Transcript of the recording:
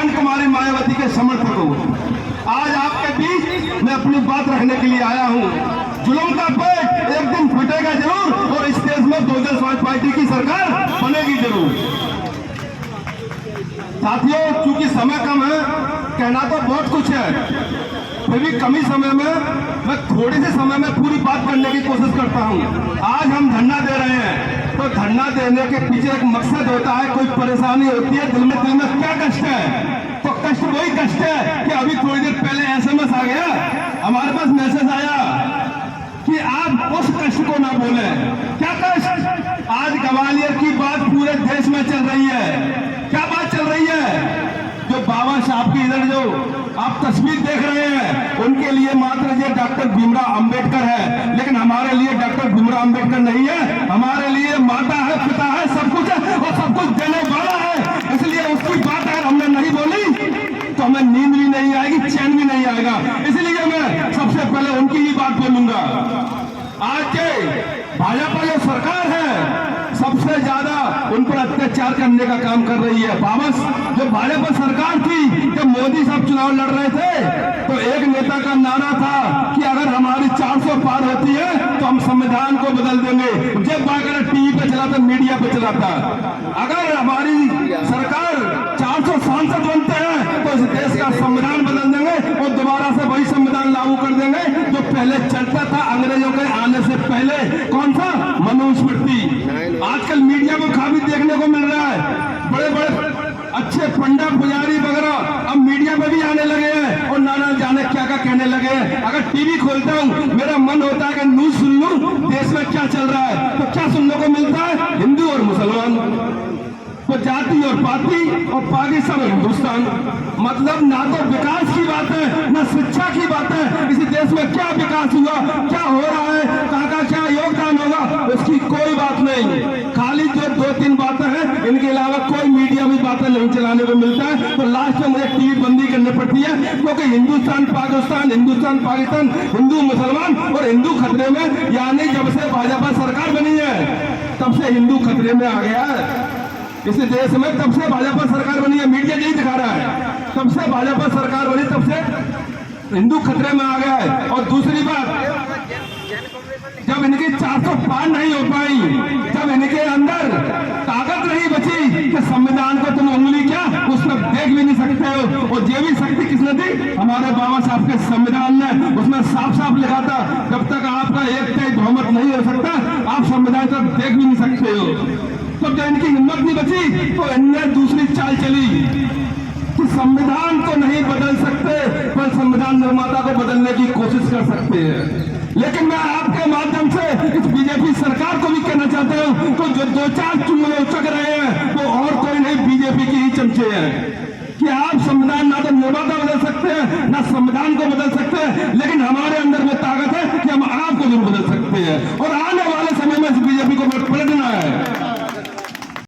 बहन कुमारी मायावती के समर्थक हूँ। आज आपके बीच मैं अपनी बात रखने के लिए आया हूँ। जुल्म का पेट एक दिन फटेगा जरूर और इस देश में बहुजन समाज पार्टी की सरकार बनेगी जरूर। साथियों, चूंकि समय कम है, कहना तो बहुत कुछ है, फिर भी कम ही समय में मैं थोड़े से समय में पूरी बात करने की कोशिश करता हूँ। आज हम धरना दे रहे हैं तो धरना देने के पीछे एक मकसद होता है, कोई परेशानी होती है दिल में क्या कष्ट है, तो कष्ट वही कष्ट है कि अभी थोड़ी देर पहले SMS आ गया, हमारे पास मैसेज आया कि आप उस कष्ट को ना बोले। क्या कष्ट? आज ग्वालियर की बात पूरे देश में चल रही है। क्या बात चल रही है? जो बाबा साहब की इधर जो आप तस्वीर देख रहे हैं, उनके लिए मात्र ये डॉक्टर भीमराव अंबेडकर है, लेकिन हमारे लिए डॉक्टर भीमराव अंबेडकर नहीं है। हमारे लिए माता है, पिता है, सब कुछ है और सब कुछ देने वाला है। इसलिए उसकी बात अगर हमने नहीं बोली तो हमें नींद भी नहीं आएगी, चैन भी नहीं आएगा। इसलिए मैं सबसे पहले उनकी ही बात बोलूंगा। आज के भाजपा जो सरकार है सबसे ज्यादा उन पर अत्याचार करने का काम कर रही है। वापस जो भाजपा सरकार थी, जब मोदी साहब चुनाव लड़ रहे थे तो एक नेता का नारा था कि अगर हमारी 400 पार होती है तो हम संविधान को बदल देंगे। जब बाकर टीवी पे चला था, मीडिया पे चला था, अगर हमारी सरकार 400 सांसद बनते हैं तो इस देश का संविधान बदल देंगे और दोबारा से वही संविधान लागू कर देंगे जो पहले चलता था अंग्रेजों के आने से पहले। कौन सा? मनुस्मृति। आजकल मीडिया में काफी देखने को मिल रहा है, बड़े बड़े अच्छे पंडित पुजारी वगैरह अब मीडिया में भी आने लगे हैं और नाना जाने क्या क्या कहने लगे हैं। अगर टीवी खोलता हूँ मेरा मन होता है कि न्यूज सुन लूं देश में क्या चल रहा है, तो क्या सुनने को मिलता है? हिंदू और मुसलमान, तो जाति और पार्टी और पाकिस्तान और हिंदुस्तान। मतलब ना तो विकास की बात है ना शिक्षा की बात है। इसी देश में क्या विकास हुआ, क्या हो रहा है, कहाँ का क्या योगदान होगा, उसकी कोई बात नहीं। खाली जो 2-3 बातें हैं, इनके अलावा कोई मीडिया में बातें नहीं चलाने को मिलता है। तो लास्ट में मुझे टीवी बंदी करनी पड़ती है, क्योंकि हिंदुस्तान पाकिस्तान, हिंदुस्तान पाकिस्तान, हिंदू मुसलमान और हिंदू खतरे में। यानी जब से भाजपा सरकार बनी है तब से हिंदू खतरे में आ गया है इस देश में। तब से भाजपा सरकार बनी है, मीडिया यही दिखा रहा है, तब से भाजपा सरकार बनी तब से हिंदू खतरे में आ गया है। और दूसरी बात, जब इनकी 400 पार नहीं हो पाई, जब इनके अंदर ताकत नहीं बची कि संविधान को तुम उंगली क्या उस पर देख भी नहीं सकते हो, और ये भी शक्ति किसने दी? हमारे बाबा साहब के संविधान ने। उसमें साफ साफ लिखा था जब तक आपका एक तय बहुमत नहीं हो सकता आप संविधान को देख भी नहीं सकते हो। तो जब इनकी हिम्मत नहीं बची तो इनने दूसरी चाल चली कि संविधान को नहीं बदल सकते पर संविधान निर्माता को बदलने की कोशिश कर सकते हैं। लेकिन मैं आपके माध्यम से इस बीजेपी सरकार को भी कहना चाहता हूं तो जो 2-4 चुनाव उचक रहे हैं वो और कोई नहीं, बीजेपी के ही चमचे हैं कि आप संविधान ना तो निर्माता बदल सकते हैं ना संविधान को बदल सकते हैं, लेकिन हमारे